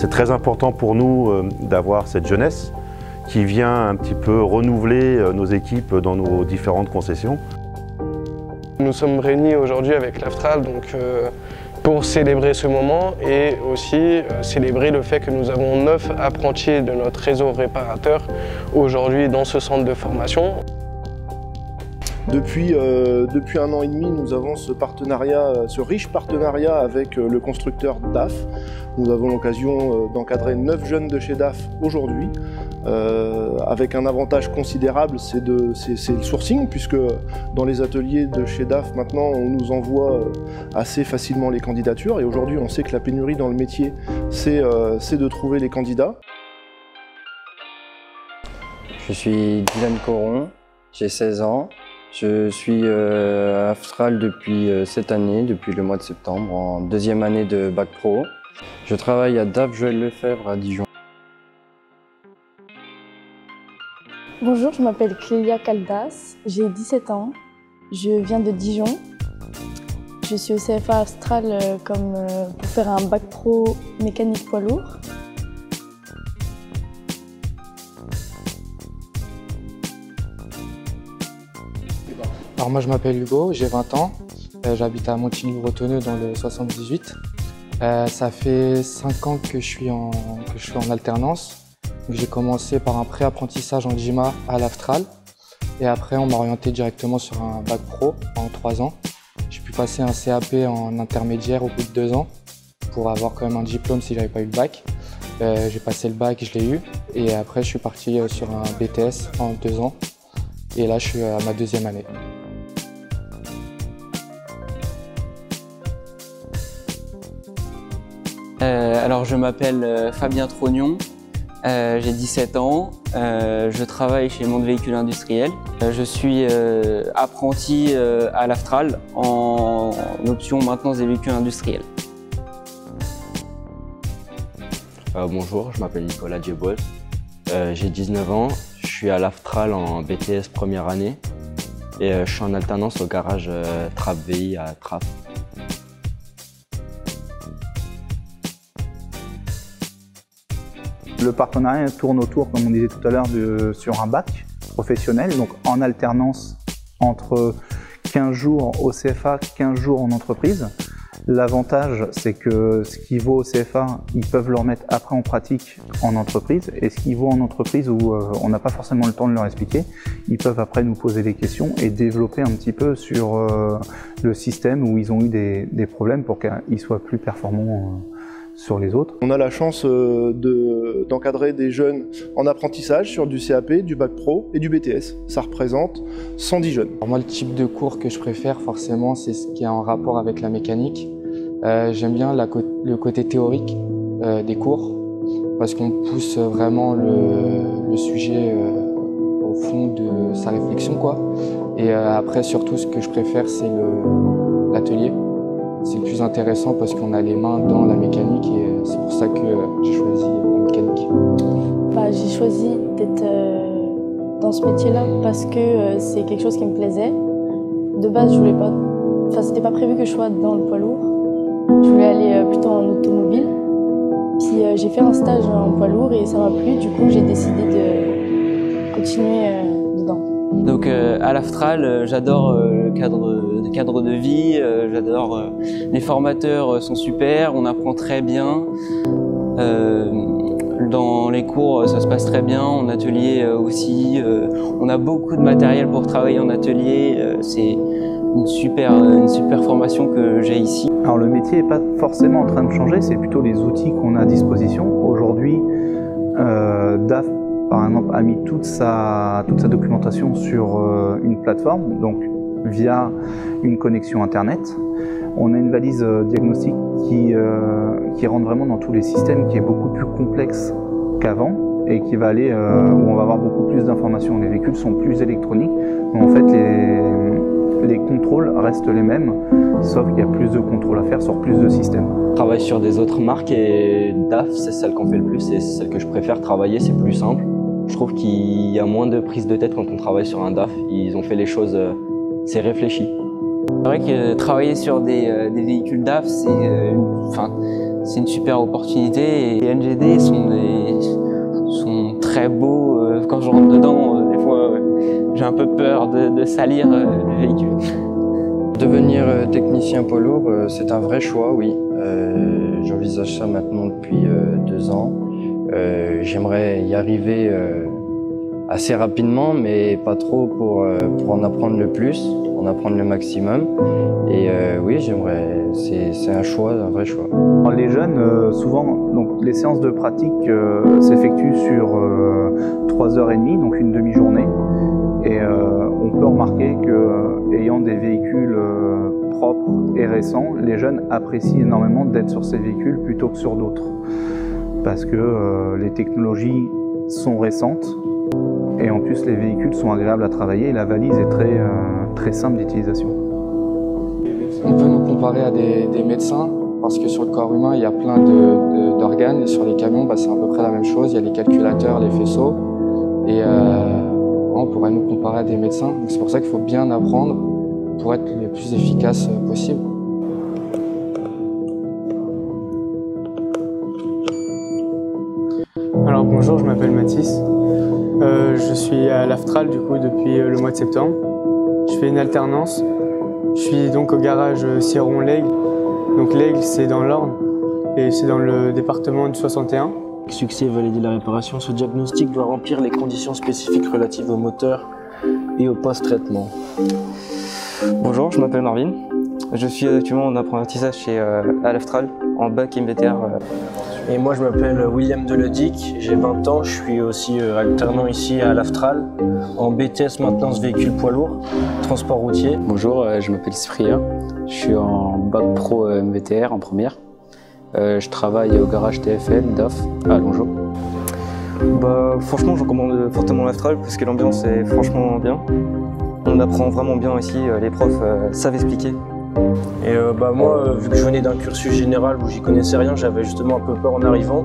C'est très important pour nous d'avoir cette jeunesse qui vient un petit peu renouveler nos équipes dans nos différentes concessions. Nous sommes réunis aujourd'hui avec l'Aftral pour célébrer ce moment et aussi célébrer le fait que nous avons 9 apprentis de notre réseau réparateur aujourd'hui dans ce centre de formation. Depuis 1 an et demi, nous avons ce riche partenariat avec le constructeur DAF. Nous avons l'occasion d'encadrer 9 jeunes de chez DAF aujourd'hui, avec un avantage considérable, c'est le sourcing, puisque dans les ateliers de chez DAF, maintenant, on nous envoie assez facilement les candidatures. Et aujourd'hui, on sait que la pénurie dans le métier, c'est de trouver les candidats. Je suis Dylan Coron, j'ai 16 ans. Je suis à Aftral depuis cette année, depuis le mois de septembre, en 2e année de Bac Pro. Je travaille à DAF Joël Lefebvre à Dijon. Bonjour, je m'appelle Clélia Caldas, j'ai 17 ans, je viens de Dijon. Je suis au CFA Aftral pour faire un Bac Pro mécanique poids lourd. Alors moi je m'appelle Hugo, j'ai 20 ans, j'habite à Montigny-Bretonneux dans le 78. Ça fait 5 ans que je suis en alternance. J'ai commencé par un pré-apprentissage en GIMA à l'Aftral et après on m'a orienté directement sur un Bac Pro en 3 ans. J'ai pu passer un CAP en intermédiaire au bout de 2 ans pour avoir quand même un diplôme si j'avais pas eu le bac. J'ai passé le bac, je l'ai eu et après je suis parti sur un BTS en 2 ans et là je suis à ma 2e année. Alors je m'appelle Fabien Trognon, j'ai 17 ans, je travaille chez Monde Véhicule Industriel. Je suis apprenti à l'Aftral en option maintenance des véhicules industriels. Bonjour, je m'appelle Nicolas Djebol, j'ai 19 ans, je suis à l'Aftral en BTS première année et je suis en alternance au garage Trap VI à Trap. Le partenariat tourne autour, comme on disait tout à l'heure, sur un bac professionnel, donc en alternance entre 15 jours au CFA, 15 jours en entreprise. L'avantage, c'est que ce qui vaut au CFA, ils peuvent le remettre après en pratique en entreprise, et ce qui vaut en entreprise où on n'a pas forcément le temps de leur expliquer, ils peuvent après nous poser des questions et développer un petit peu sur le système où ils ont eu des problèmes pour qu'ils soient plus performants sur les autres. On a la chance d'encadrer des jeunes en apprentissage sur du CAP, du Bac Pro et du BTS. Ça représente 110 jeunes. Alors moi, le type de cours que je préfère, forcément, c'est ce qui est en rapport avec la mécanique. J'aime bien le côté théorique des cours, parce qu'on pousse vraiment le sujet au fond de sa réflexion, quoi. Et après, surtout, ce que je préfère, c'est l'atelier. C'est le plus intéressant parce qu'on a les mains dans la mécanique et c'est pour ça que j'ai choisi la mécanique. J'ai choisi d'être dans ce métier-là parce que c'est quelque chose qui me plaisait. De base, je voulais pas, c'était pas prévu que je sois dans le poids lourd. Je voulais aller plutôt en automobile. Puis j'ai fait un stage en poids lourd et ça m'a plu. Du coup, j'ai décidé de continuer dedans. Donc à l'Aftral, j'adore le cadre de vie, j'adore les formateurs sont super, on apprend très bien. Dans les cours, ça se passe très bien, en atelier aussi. On a beaucoup de matériel pour travailler en atelier, c'est une super formation que j'ai ici. Alors le métier n'est pas forcément en train de changer, c'est plutôt les outils qu'on a à disposition. Aujourd'hui, DAF par exemple a mis toute sa documentation sur une plateforme, donc via une connexion internet. On a une valise diagnostique qui rentre vraiment dans tous les systèmes, qui est beaucoup plus complexe qu'avant et qui va aller où on va avoir beaucoup plus d'informations. Les véhicules sont plus électroniques, mais en fait les contrôles restent les mêmes, sauf qu'il y a plus de contrôles à faire sur plus de systèmes. Je travaille sur des autres marques et DAF, c'est celle qu'on fait le plus, c'est celle que je préfère travailler, c'est plus simple. Je trouve qu'il y a moins de prise de tête quand on travaille sur un DAF, ils ont fait les choses, c'est réfléchi. C'est vrai que travailler sur des véhicules DAF, c'est une super opportunité et les NGD sont très beaux. Quand je rentre dedans, des fois, j'ai un peu peur de salir le véhicule. Devenir technicien poids lourd, c'est un vrai choix, oui. J'envisage ça maintenant depuis 2 ans. J'aimerais y arriver assez rapidement, mais pas trop pour en apprendre le plus, en apprendre le maximum. Et oui, j'aimerais. C'est un choix, un vrai choix. Les jeunes, souvent, donc, les séances de pratique s'effectuent sur 3h30, donc une demi-journée. Et on peut remarquer qu'ayant des véhicules propres et récents, les jeunes apprécient énormément d'être sur ces véhicules plutôt que sur d'autres. Parce que les technologies sont récentes et en plus les véhicules sont agréables à travailler et la valise est très simple d'utilisation. On peut nous comparer à des médecins parce que sur le corps humain, il y a plein d'organes et sur les camions, c'est à peu près la même chose. Il y a les calculateurs, les faisceaux et on pourrait nous comparer à des médecins. C'est pour ça qu'il faut bien apprendre pour être le plus efficace possible. Alors bonjour, je m'appelle Mathis. Je suis à l'Aftral du coup depuis le mois de septembre. Je fais une alternance. Je suis donc au garage Sierron-l'Aigle. Donc l'Aigle c'est dans l'Orne et c'est dans le département du 61. Succès validé la réparation, ce diagnostic doit remplir les conditions spécifiques relatives au moteur et au post-traitement. Bonjour, je m'appelle Marvin. Je suis actuellement en apprentissage à l'Aftral en bac MVTR. Et moi je m'appelle William Deledic, j'ai 20 ans, je suis aussi alternant ici à l'Aftral en BTS maintenance véhicule poids lourd, transport routier. Bonjour, je m'appelle Cyprien, je suis en bac pro MVTR en première. Je travaille au garage TFN DAF à Longeau. Franchement, je recommande fortement l'Aftral parce que l'ambiance est franchement bien. On apprend vraiment bien ici, les profs savent expliquer. Et moi, vu que je venais d'un cursus général où j'y connaissais rien, j'avais justement un peu peur en arrivant.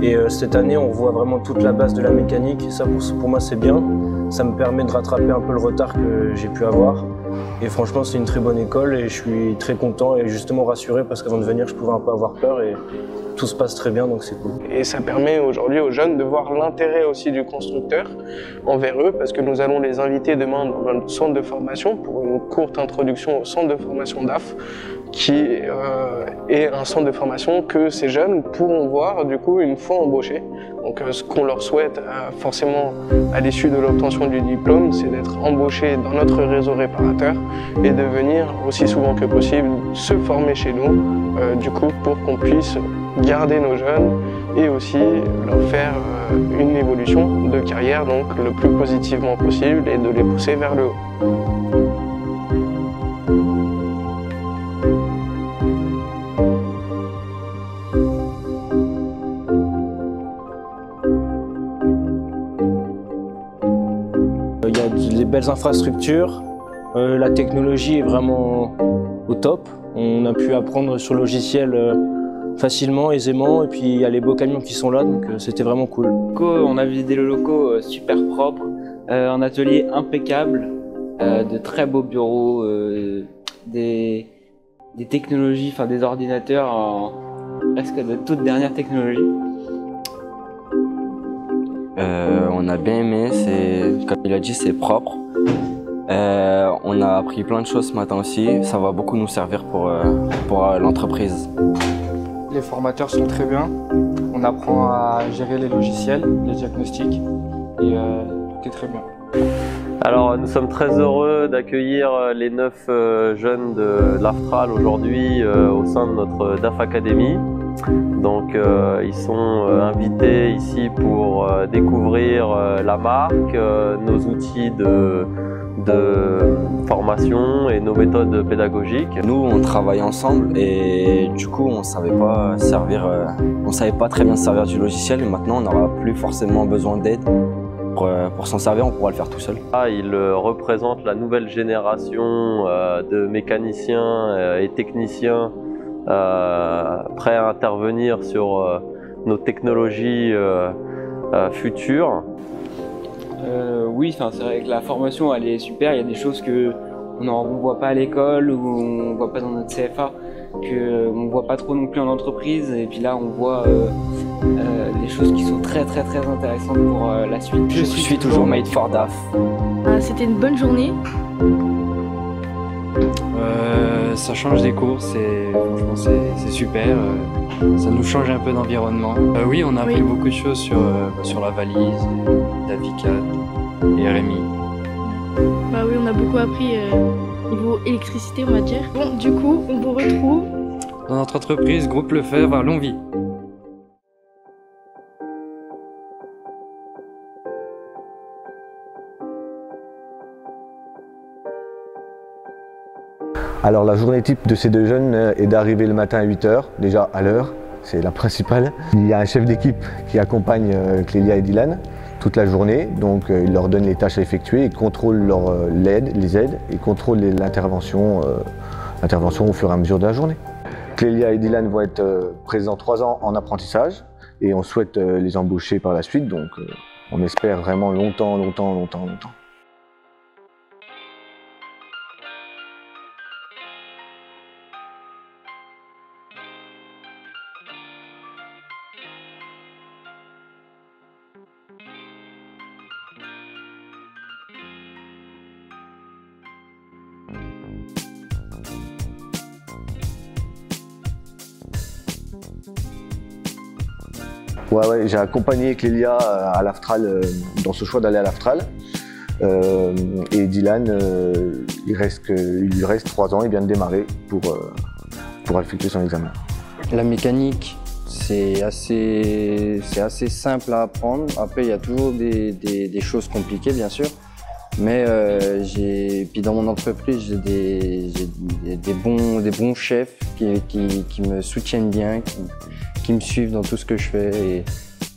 Et cette année, on voit vraiment toute la base de la mécanique. Et ça, pour moi, c'est bien. Ça me permet de rattraper un peu le retard que j'ai pu avoir. Et franchement, c'est une très bonne école et je suis très content et justement rassuré parce qu'avant de venir, je pouvais un peu avoir peur et tout se passe très bien, donc c'est cool. Et ça permet aujourd'hui aux jeunes de voir l'intérêt aussi du constructeur envers eux parce que nous allons les inviter demain dans notre centre de formation pour une courte introduction au centre de formation DAF qui est un centre de formation que ces jeunes pourront voir du coup une fois embauchés. Donc ce qu'on leur souhaite forcément à l'issue de l'obtention du diplôme, c'est d'être embauchés dans notre réseau réparateur et de venir aussi souvent que possible se former chez nous du coup pour qu'on puisse garder nos jeunes et aussi leur faire une évolution de carrière donc le plus positivement possible et de les pousser vers le haut. Il y a des belles infrastructures, la technologie est vraiment au top. On a pu apprendre sur le logiciel facilement, aisément, et puis il y a les beaux camions qui sont là, donc c'était vraiment cool. On a visité le locaux super propre, un atelier impeccable, de très beaux bureaux, des technologies, enfin des ordinateurs presque de toute dernière technologie. On a bien aimé, comme il a dit, c'est propre. On a appris plein de choses ce matin aussi, ça va beaucoup nous servir pour l'entreprise. Les formateurs sont très bien, on apprend à gérer les logiciels, les diagnostics et tout est très bien. Alors nous sommes très heureux d'accueillir les 9 jeunes de l'Aftral aujourd'hui au sein de notre DAF Academy. Donc ils sont invités ici pour découvrir la marque, nos outils de formation et nos méthodes pédagogiques. Nous on travaille ensemble et du coup on savait pas très bien se servir du logiciel et maintenant on n'aura plus forcément besoin d'aide. Pour s'en servir, on pourra le faire tout seul. Il représente la nouvelle génération de mécaniciens et techniciens prêts à intervenir sur nos technologies futures. Oui, c'est vrai que la formation elle est super, il y a des choses ne voit pas à l'école ou on ne voit pas dans notre CFA, qu'on ne voit pas trop non plus en entreprise. Et puis là, on voit des choses qui sont très intéressantes pour la suite. Je suis toujours made for DAF. C'était une bonne journée. Ça change des courses et franchement c'est super. Ça nous change un peu d'environnement. Oui, on a appris beaucoup de choses sur la valise, Davicat et RMI. Bah oui, on a beaucoup appris niveau électricité, on va dire. Bon, du coup, on vous retrouve dans notre entreprise Groupe Lefebvre à Longwy. Alors la journée type de ces deux jeunes est d'arriver le matin à 8 h, déjà à l'heure, c'est la principale. Il y a un chef d'équipe qui accompagne Clélia et Dylan toute la journée, donc il leur donne les tâches à effectuer, il contrôle les aides et contrôle l'intervention au fur et à mesure de la journée. Clélia et Dylan vont être présents 3 ans en apprentissage et on souhaite les embaucher par la suite, donc on espère vraiment longtemps. Ouais, j'ai accompagné Clélia à l'Aftral dans ce choix d'aller à l'Aftral. Et Dylan, il lui reste 3 ans, il vient de démarrer pour effectuer son examen. La mécanique, c'est assez simple à apprendre. Après, il y a toujours des choses compliquées, bien sûr. Mais puis dans mon entreprise, j'ai des bons chefs qui me soutiennent bien, qui me suivent dans tout ce que je fais et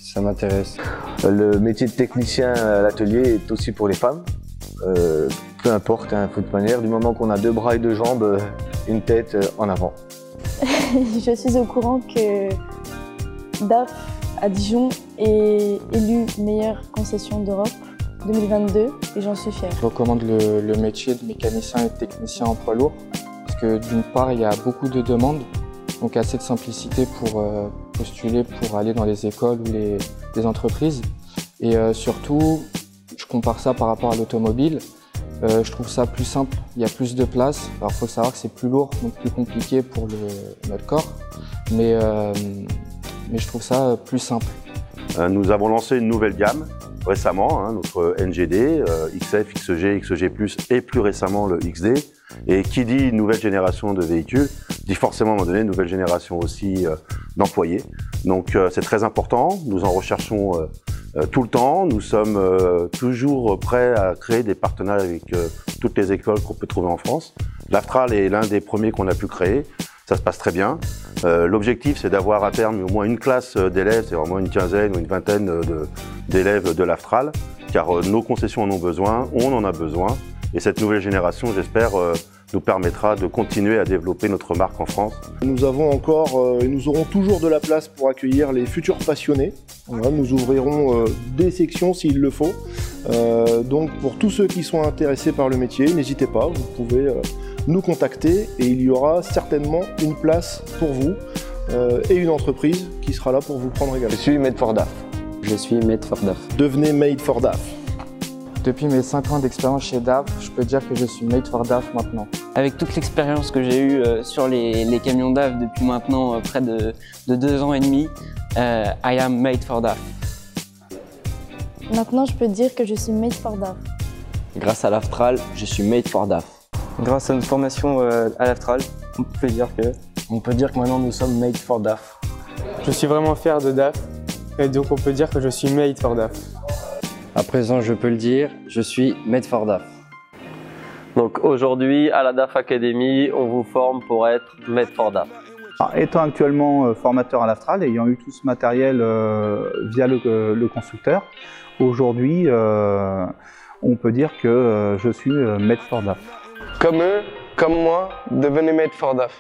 ça m'intéresse. Le métier de technicien à l'atelier est aussi pour les femmes. Peu importe, de toute manière, du moment qu'on a 2 bras et 2 jambes, une tête en avant. Je suis au courant que DAF à Dijon est élu meilleure concession d'Europe 2022 et j'en suis fière. Je recommande le métier de mécanicien et de technicien en poids lourd parce que d'une part il y a beaucoup de demandes, donc assez de simplicité pour postuler pour aller dans les écoles ou les entreprises et surtout je compare ça par rapport à l'automobile, je trouve ça plus simple, il y a plus de place. Alors il faut savoir que c'est plus lourd, donc plus compliqué pour notre corps, mais je trouve ça plus simple. Nous avons lancé une nouvelle gamme récemment, notre NGD, XF, XG, XG+, et plus récemment le XD. Et qui dit nouvelle génération de véhicules, dit forcément à un moment donné une nouvelle génération aussi d'employés. Donc c'est très important, nous en recherchons tout le temps, nous sommes toujours prêts à créer des partenariats avec toutes les écoles qu'on peut trouver en France. L'Aftral est l'un des premiers qu'on a pu créer, ça se passe très bien. L'objectif c'est d'avoir à terme au moins une classe d'élèves, c'est vraiment une quinzaine ou une vingtaine d'élèves de l'Aftral, car nos concessions en ont besoin, on en a besoin. Et cette nouvelle génération, j'espère, nous permettra de continuer à développer notre marque en France. Nous avons encore et nous aurons toujours de la place pour accueillir les futurs passionnés. Voilà, nous ouvrirons des sections s'il le faut. Donc pour tous ceux qui sont intéressés par le métier, n'hésitez pas, vous pouvez nous contacter et il y aura certainement une place pour vous et une entreprise qui sera là pour vous prendre également. Je suis Made for DAF. Je suis Made for DAF. Devenez Made for DAF. Depuis mes 5 ans d'expérience chez DAF, je peux dire que je suis Made for DAF maintenant. Avec toute l'expérience que j'ai eue sur les camions DAF depuis maintenant près de 2 ans et demi, I am Made for DAF. Maintenant, je peux dire que je suis Made for DAF. Grâce à l'Aftral, je suis Made for DAF. Grâce à notre formation à l'Aftral, on peut dire que maintenant nous sommes Made for DAF. Je suis vraiment fier de DAF et donc on peut dire que je suis Made for DAF. À présent, je peux le dire, je suis Made for DAF. Donc aujourd'hui, à la DAF Academy, on vous forme pour être Made for DAF. Alors, étant actuellement formateur à l'Aftral, ayant eu tout ce matériel via le constructeur, aujourd'hui, on peut dire que je suis Made for DAF. Comme eux, comme moi, devenez Made for DAF.